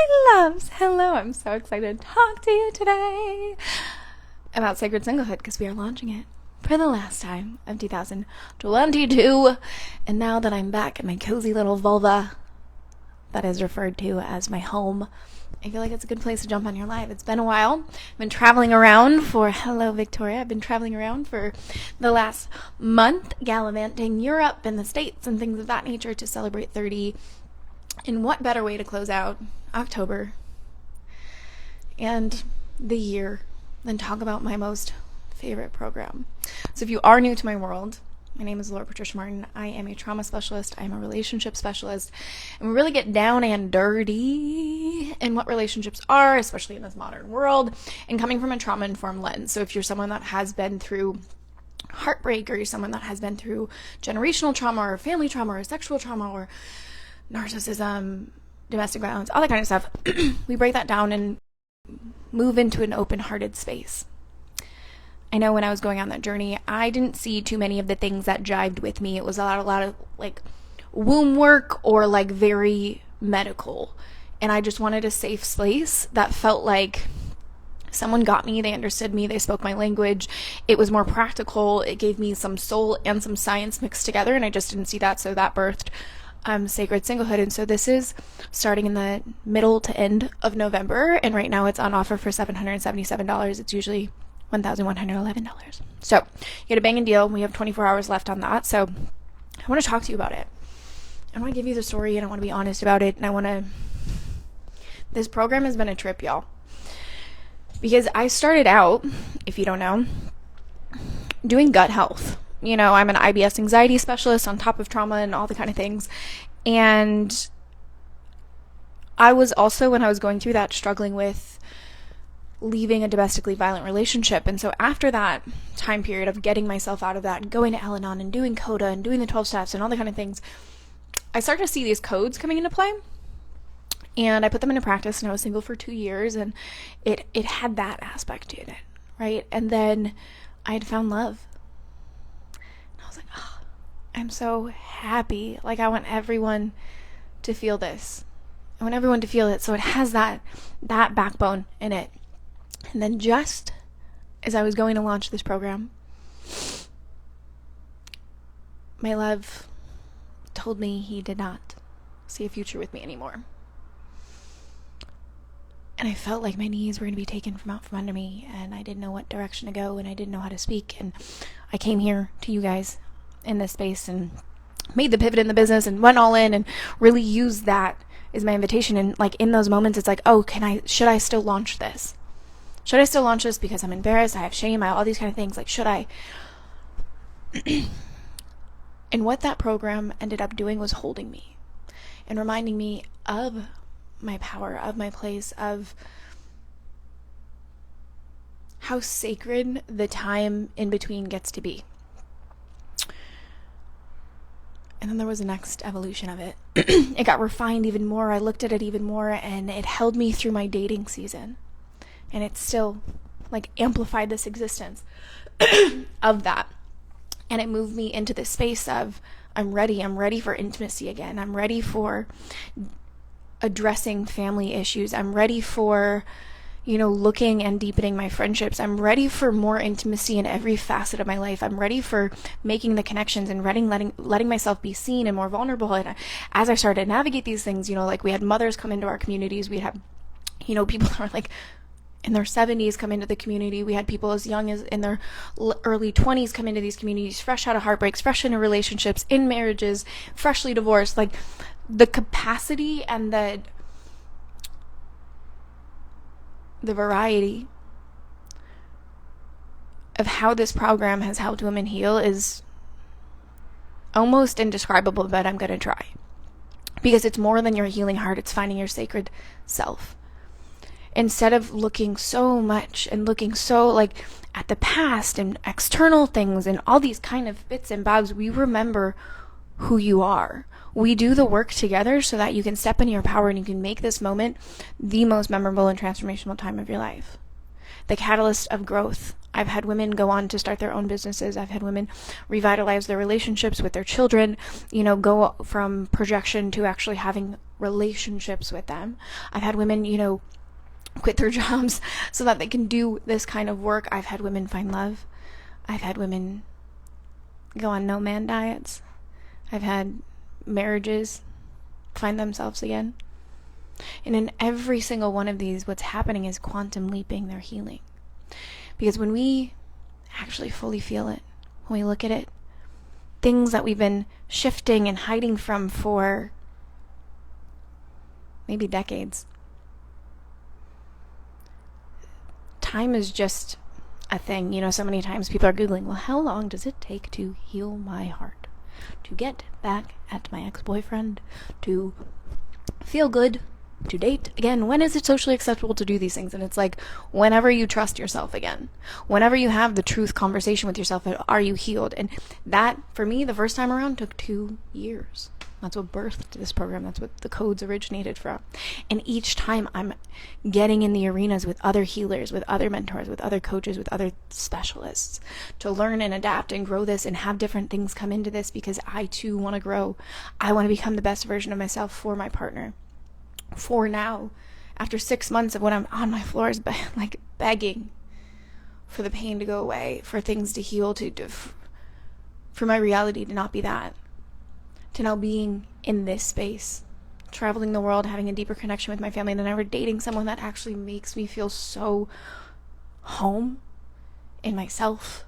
loves! Hello, I'm so excited to talk to you today about Sacred Singlehood because we are launching it for the last time of 2022. And now that I'm back in my cozy little vulva that is referred to as my home, I feel like it's a good place to jump on your live. It's been a while. I've been traveling around for, hello Victoria, I've been traveling around for the last month, gallivanting Europe and the States and things of that nature to celebrate 30. And what better way to close out October and the year than talk about my most favorite program. So if you are new to my world, my name is Laura Patricia Martin. I am a trauma specialist. I am a relationship specialist. And we really get down and dirty in what relationships are, especially in this modern world, and coming from a trauma-informed lens. So if you're someone that has been through heartbreak, or you're someone that has been through generational trauma or family trauma or sexual trauma or narcissism, domestic violence, all that kind of stuff, we break that down and move into an open-hearted space. I know when I was going on that journey, I didn't see too many of the things that jived with me. It was a lot of like womb work or like very medical. And I just wanted a safe space that felt like someone got me, they understood me, they spoke my language. It was more practical. It gave me some soul and some science mixed together, and I just didn't see that. So that birthed Sacred Singlehood. And so this is starting in the middle to end of November, and right now it's on offer for $777. It's usually $1,111. So you get a banging deal. We have 24 hours left on that. So I want to talk to you about it. I want to give you the story, and I want to be honest about it. And this program has been a trip, y'all. Because I started out, if you don't know, doing gut health. You know, I'm an IBS anxiety specialist on top of trauma and all the kind of things. And I was also, when I was going through that, struggling with leaving a domestically violent relationship. And so after that time period of getting myself out of that and going to Al-Anon and doing CODA and doing the 12 steps and all the kind of things, I started to see these codes coming into play. And I put them into practice, and I was single for 2 years, and it had that aspect to it, right? And then I had found love. And I was like, oh, I'm so happy. Like, I want everyone to feel this. I want everyone to feel it. So it has that backbone in it. And then just as I was going to launch this program, my love told me he did not see a future with me anymore. And I felt like my knees were going to be taken from out from under me, and I didn't know what direction to go, and I didn't know how to speak. And I came here to you guys in this space and made the pivot in the business and went all in and really used that as my invitation. And like in those moments, it's like, oh, should I still launch this? Should I still launch this because I'm embarrassed, I have shame, all these kind of things? Like, should I? And what that program ended up doing was holding me and reminding me of my power, of my place, of how sacred the time in between gets to be. And then there was the next evolution of it. It got refined even more. I looked at it even more, and it held me through my dating season. And it still like amplified this existence of that. And it moved me into this space of I'm ready for intimacy again. I'm ready for addressing family issues. I'm ready for, looking and deepening my friendships. I'm ready for more intimacy in every facet of my life. I'm ready for making the connections and letting myself be seen and more vulnerable. And as I started to navigate these things, like we had mothers come into our communities. We had, people that were like in their 70s come into the community. We had people as young as in their early 20s come into these communities, fresh out of heartbreaks, fresh into relationships, in marriages, freshly divorced. Like the capacity and the variety of how this program has helped women heal is almost indescribable, but I'm going to try. Because it's more than your healing heart, it's finding your sacred self. Instead of looking so much and looking so like at the past and external things and all these kind of bits and bobs, we remember who you are. We do the work together so that you can step into your power and you can make this moment the most memorable and transformational time of your life. The catalyst of growth. I've had women go on to start their own businesses. I've had women revitalize their relationships with their children, go from projection to actually having relationships with them. I've had women, quit their jobs so that they can do this kind of work. I've had women find love. I've had women go on no-man diets. I've had marriages find themselves again. And in every single one of these, what's happening is quantum leaping their healing. Because when we actually fully feel it, when we look at it, things that we've been shifting and hiding from for maybe decades, time is just a thing. So many times people are Googling, well, how long does it take to heal my heart? To get back at my ex-boyfriend? To feel good? To date again? When is it socially acceptable to do these things? And it's like, whenever you trust yourself again, whenever you have the truth conversation with yourself, are you healed? And that, for me, the first time around took 2 years. That's what birthed this program. That's what the codes originated from. And each time I'm getting in the arenas with other healers, with other mentors, with other coaches, with other specialists to learn and adapt and grow this and have different things come into this, because I too want to grow. I want to become the best version of myself for my partner. For now, after 6 months of when I'm on my floors, like begging for the pain to go away, for things to heal, for my reality to not be that, to now being in this space, traveling the world, having a deeper connection with my family than ever, dating someone that actually makes me feel so home in myself,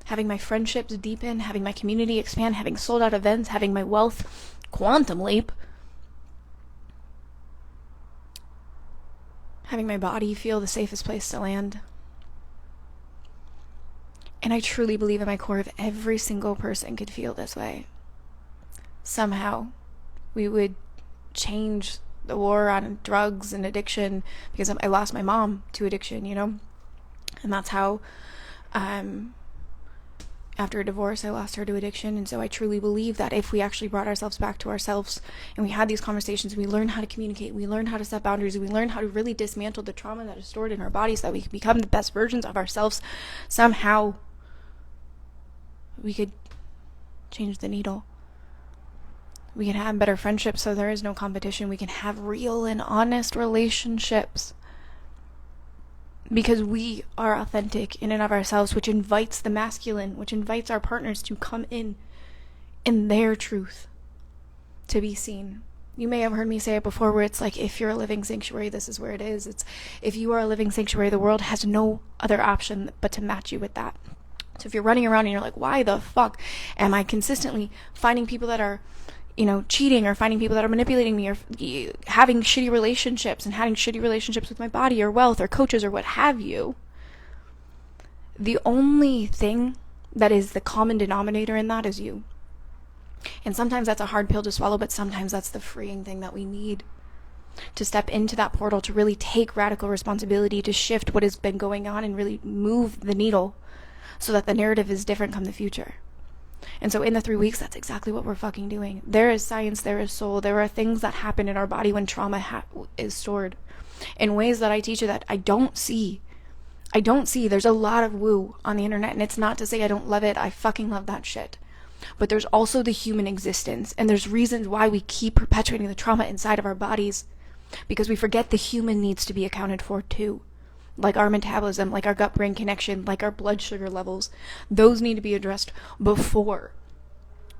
having my friendships deepen, having my community expand, having sold out events, having my wealth quantum leap, having my body feel the safest place to land. And I truly believe in my core, if every single person could feel this way, somehow we would change the war on drugs and addiction, because I lost my mom to addiction, and that's how, after a divorce, I lost her to addiction. And so I truly believe that if we actually brought ourselves back to ourselves and we had these conversations, we learned how to communicate, we learned how to set boundaries, we learned how to really dismantle the trauma that is stored in our bodies, so that we can become the best versions of ourselves, somehow we could change the needle. We can have better friendships so there is no competition. We can have real and honest relationships because we are authentic in and of ourselves, which invites the masculine, which invites our partners to come in their truth, to be seen. You may have heard me say it before, where it's like, if you're a living sanctuary, this is where it is. It's, if you are a living sanctuary, the world has no other option but to match you with that. So if you're running around and you're like, why the fuck am I consistently finding people that are, cheating, or finding people that are manipulating me, or having shitty relationships and having shitty relationships with my body or wealth or coaches or what have you, the only thing that is the common denominator in that is you. And sometimes that's a hard pill to swallow, but sometimes that's the freeing thing that we need to step into that portal, to really take radical responsibility, to shift what has been going on and really move the needle so that the narrative is different come the future. And so in the 3 weeks, that's exactly what we're fucking doing. There is science, there is soul, there are things that happen in our body when trauma is stored in ways that I teach you that I don't see. There's a lot of woo on the internet, and it's not to say I don't love it. I fucking love that shit. But there's also the human existence, and there's reasons why we keep perpetuating the trauma inside of our bodies, because we forget the human needs to be accounted for too. Like our metabolism, like our gut-brain connection, like our blood sugar levels. Those need to be addressed before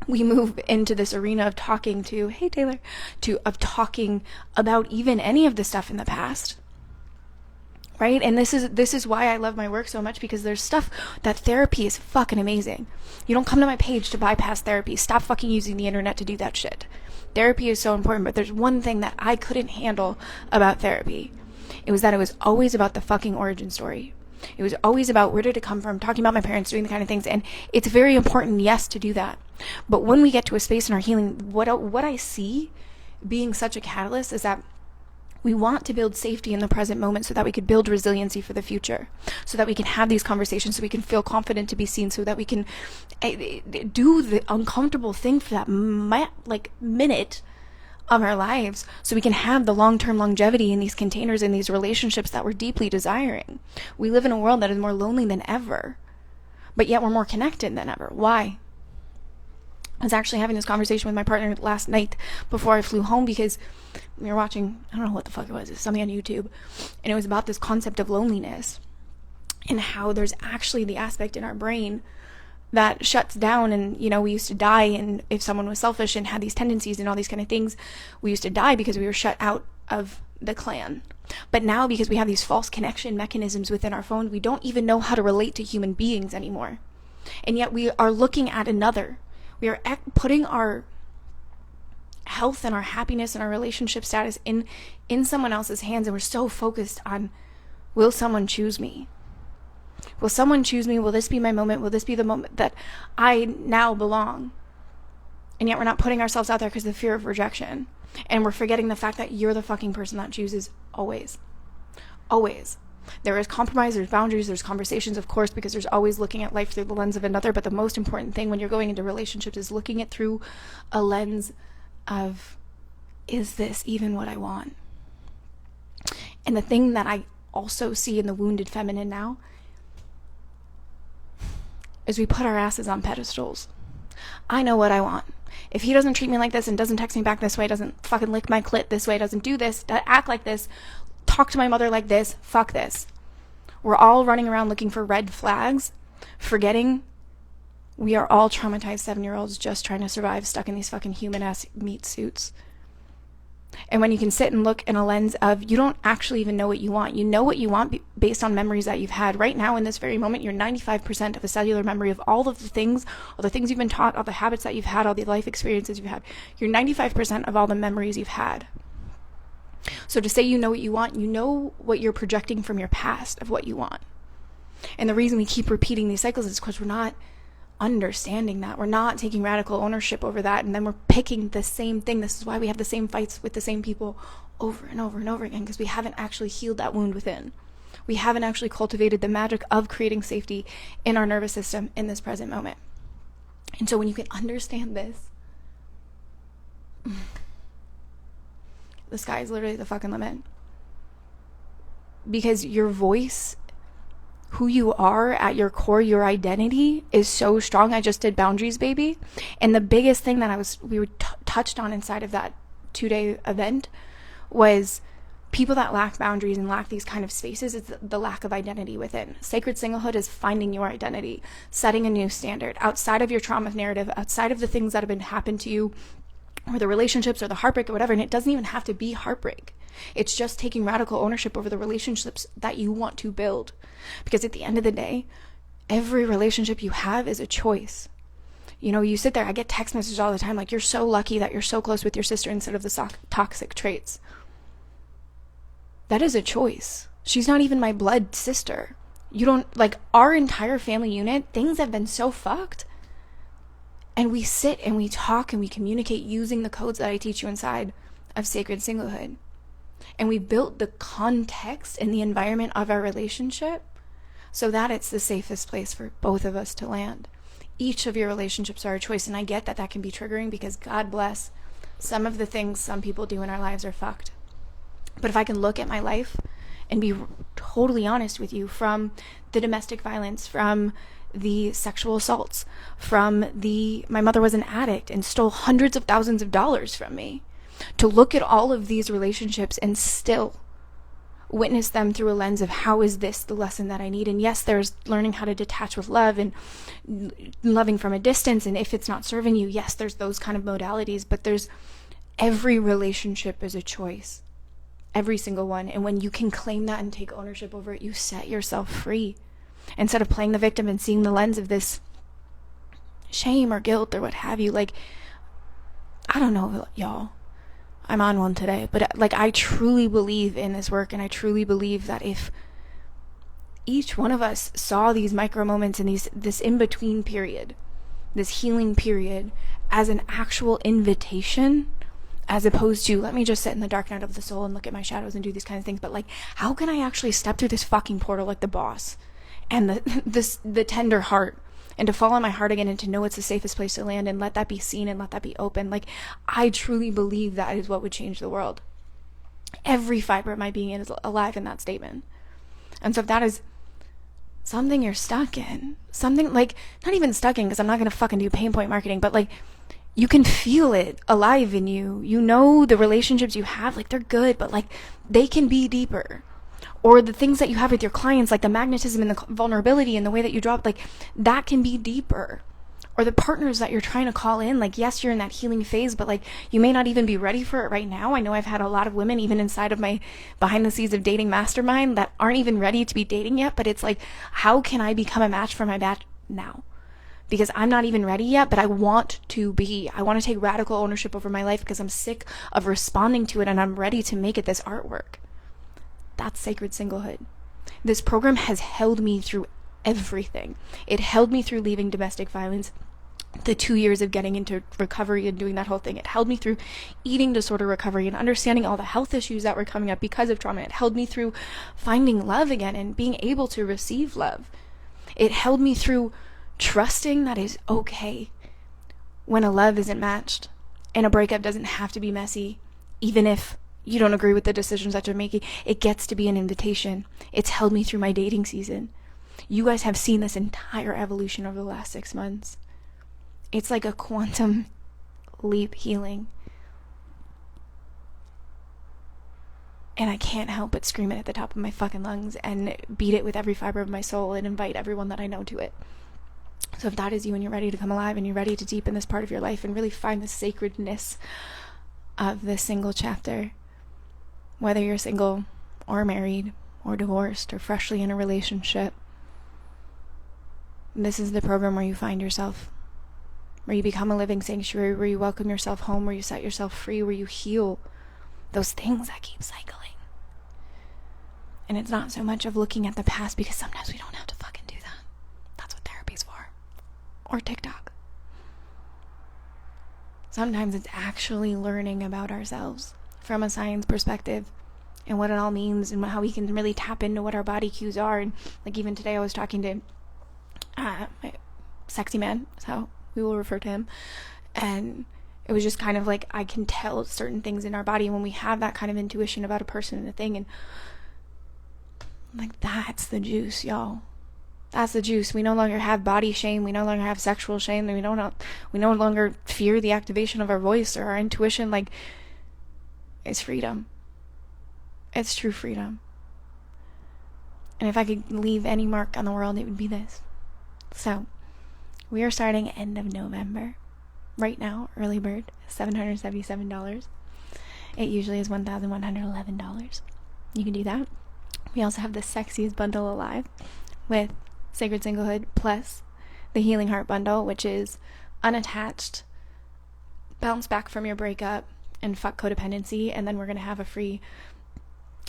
we move into this arena of talking to, hey Taylor, of talking about even any of the stuff in the past. Right? And this is why I love my work so much, because there's stuff that therapy is fucking amazing. You don't come to my page to bypass therapy. Stop fucking using the internet to do that shit. Therapy is so important, but there's one thing that I couldn't handle about therapy. It was that it was always about the fucking origin story. It was always about where did it come from, talking about my parents, doing the kind of things. And it's very important, yes, to do that. But when we get to a space in our healing, what I see being such a catalyst is that we want to build safety in the present moment so that we could build resiliency for the future, so that we can have these conversations, so we can feel confident to be seen, so that we can do the uncomfortable thing for that minute of our lives, so we can have the long-term longevity in these containers, in these relationships that we're deeply desiring. We live in a world that is more lonely than ever, but yet we're more connected than ever. Why? I was actually having this conversation with my partner last night before I flew home, because we were watching, I don't know what the fuck it was something on YouTube, and it was about this concept of loneliness and how there's actually the aspect in our brain that shuts down. And we used to die, and if someone was selfish and had these tendencies and all these kind of things, we used to die because we were shut out of the clan. But now, because we have these false connection mechanisms within our phone, we don't even know how to relate to human beings anymore. And yet we are looking at another. We are putting our health and our happiness and our relationship status in someone else's hands, and we're so focused on, will someone choose me? Will someone choose me? Will this be my moment? Will this be the moment that I now belong? And yet we're not putting ourselves out there because of the fear of rejection. And we're forgetting the fact that you're the fucking person that chooses always. Always. There is compromise, there's boundaries, there's conversations, of course, because there's always looking at life through the lens of another. But the most important thing when you're going into relationships is looking at through a lens of, is this even what I want? And the thing that I also see in the wounded feminine now is we put our asses on pedestals. I know what I want. If he doesn't treat me like this and doesn't text me back this way, doesn't fucking lick my clit this way, doesn't do this, act like this, talk to my mother like this, fuck this. We're all running around looking for red flags, forgetting we are all traumatized 7-year-olds just trying to survive, stuck in these fucking human-ass meat suits. And when you can sit and look in a lens of, you don't actually even know what you want. You know what you want based on memories that you've had. Right now, in this very moment, you're 95% of a cellular memory of all of the things, all the things you've been taught, all the habits that you've had, all the life experiences you've had. You're 95% of all the memories you've had. So to say you know what you want, you know what you're projecting from your past of what you want. And the reason we keep repeating these cycles is because we're not understanding that. We're not taking radical ownership over that, and then we're picking the same thing. This is why we have the same fights with the same people over and over and over again, because we haven't actually healed that wound within. We haven't actually cultivated the magic of creating safety in our nervous system in this present moment. And so when you can understand this, the sky is literally the fucking limit. Because your voice, who you are at your core, your identity is so strong. I just did boundaries, baby. And the biggest thing that we were touched on inside of that 2-day event was people that lack boundaries and lack these kind of spaces. It's the lack of identity within. Sacred Singlehood is finding your identity, setting a new standard outside of your trauma narrative, outside of the things that have been happened to you, or the relationships or the heartbreak or whatever. And it doesn't even have to be heartbreak. It's just taking radical ownership over the relationships that you want to build. Because at the end of the day, every relationship you have is a choice. You sit there, I get text messages all the time, like, you're so lucky that you're so close with your sister instead of the toxic traits. That is a choice. She's not even my blood sister. Our entire family unit, things have been so fucked. And we sit and we talk and we communicate using the codes that I teach you inside of Sacred Singlehood. And we built the context and the environment of our relationship so that it's the safest place for both of us to land. Each of your relationships are a choice, and I get that can be triggering because, God bless, some of the things some people do in our lives are fucked. But if I can look at my life and be totally honest with you, from the domestic violence, from the sexual assaults, from my mother was an addict and stole hundreds of thousands of dollars from me, to look at all of these relationships and still witness them through a lens of, how is this the lesson that I need? And yes, there's learning how to detach with love and loving from a distance. And if it's not serving you, yes, there's those kind of modalities, but every relationship is a choice. Every single one. And when you can claim that and take ownership over it, you set yourself free. Instead of playing the victim and seeing the lens of this shame or guilt or what have you. I don't know, y'all. I'm on one today, but I truly believe in this work, and I truly believe that if each one of us saw these micro moments and this in-between period, this healing period, as an actual invitation, as opposed to, let me just sit in the dark night of the soul and look at my shadows and do these kind of things, but how can I actually step through this fucking portal like the boss, and the tender heart, and to fall on my heart again, and to know it's the safest place to land, and let that be seen and let that be open. I truly believe that is what would change the world. Every fiber of my being is alive in that statement. And so if that is something you're stuck in, something not even stuck in, because I'm not going to fucking do pain point marketing, but you can feel it alive in you. You know the relationships you have, like, they're good, but like they can be deeper. Or the things that you have with your clients, like the magnetism and the vulnerability and the way that you drop, like that can be deeper. Or the partners that you're trying to call in, like, yes, you're in that healing phase, but like you may not even be ready for it right now. I know I've had a lot of women, even inside of my behind the scenes of dating mastermind, that aren't even ready to be dating yet, but it's like, how can I become a match for my match now? Because I'm not even ready yet, but I want to be. I want to take radical ownership over my life because I'm sick of responding to it, and I'm ready to make it this artwork. That's Sacred Singlehood. This program has held me through everything. It held me through leaving domestic violence, the 2 years of getting into recovery and doing that whole thing. It held me through eating disorder recovery and understanding all the health issues that were coming up because of trauma. It held me through finding love again and being able to receive love. It held me through trusting that it's okay when a love isn't matched and a breakup doesn't have to be messy, even if you don't agree with the decisions that you're making. It gets to be an invitation. It's held me through my dating season. You guys have seen this entire evolution over the last 6 months. It's like a quantum leap healing. And I can't help but scream it at the top of my fucking lungs and beat it with every fiber of my soul and invite everyone that I know to it. So if that is you and you're ready to come alive and you're ready to deepen this part of your life and really find the sacredness of this single chapter, whether you're single or married or divorced or freshly in a relationship, this is the program where you find yourself, where you become a living sanctuary, where you welcome yourself home, where you set yourself free, where you heal those things that keep cycling. And it's not so much of looking at the past, because sometimes we don't have to fucking do that. That's what therapy's for. Or TikTok. Sometimes it's actually learning about ourselves from a science perspective and what it all means and how we can really tap into what our body cues are. And like even today I was talking to my sexy man, is how we will refer to him, and it was just kind of like, I can tell certain things in our body when we have that kind of intuition about a person and a thing, and like, that's the juice, y'all. That's the juice. We no longer have body shame. We no longer have sexual shame. We no longer fear the activation of our voice or our intuition. Like, it's freedom. It's true freedom. And if I could leave any mark on the world, it would be this. So, we are starting end of November. Right now, early bird, $777. It usually is $1,111. You can do that. We also have the sexiest bundle alive with Sacred Singlehood plus the Healing Heart bundle, which is unattached, bounce back from your breakup, and fuck codependency. And then we're going to have we're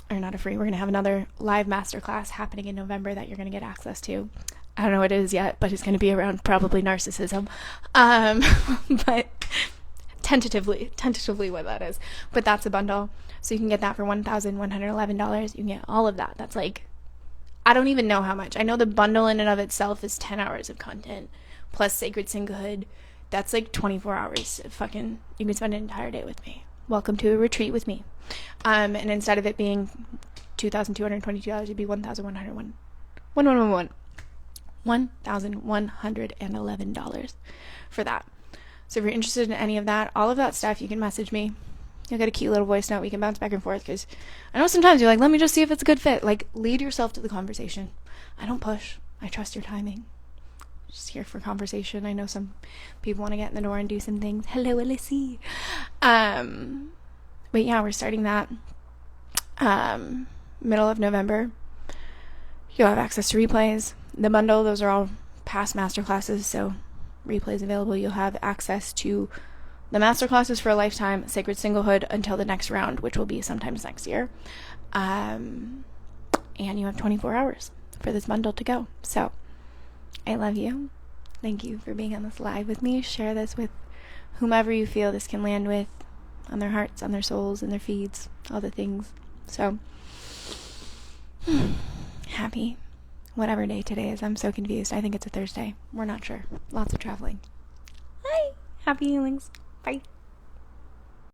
going to have another live masterclass happening in November that you're going to get access to. I don't know what it is yet, but it's going to be around probably narcissism. But tentatively what that is. But that's a bundle. So you can get that for $1,111. You can get all of that. That's like, I don't even know how much. I know the bundle in and of itself is 10 hours of content plus Sacred Singlehood. That's like 24 hours of fucking, you can spend an entire day with me. Welcome to a retreat with me. And instead of it being $2,222, it'd be $1,111 for that. So if you're interested in any of that, all of that stuff, you can message me. You'll get a cute little voice note. We can bounce back and forth, because I know sometimes you're like, let me just see if it's a good fit. Like, lead yourself to the conversation. I don't push. I trust your timing. Just here for conversation. I know some people want to get in the door and do some things. Hello, Alyssa. But yeah, we're starting that middle of November. You'll have access to replays. The bundle, those are all past masterclasses, so replays available. You'll have access to the masterclasses for a lifetime, Sacred Singlehood until the next round, which will be sometimes next year. And you have 24 hours for this bundle to go. So, I love you. Thank you for being on this live with me. Share this with whomever you feel this can land with, on their hearts, on their souls, and their feeds, all the things. So, happy whatever day today is. I'm so confused. I think it's a Thursday. We're not sure. Lots of traveling. Hi. Happy healings. Bye.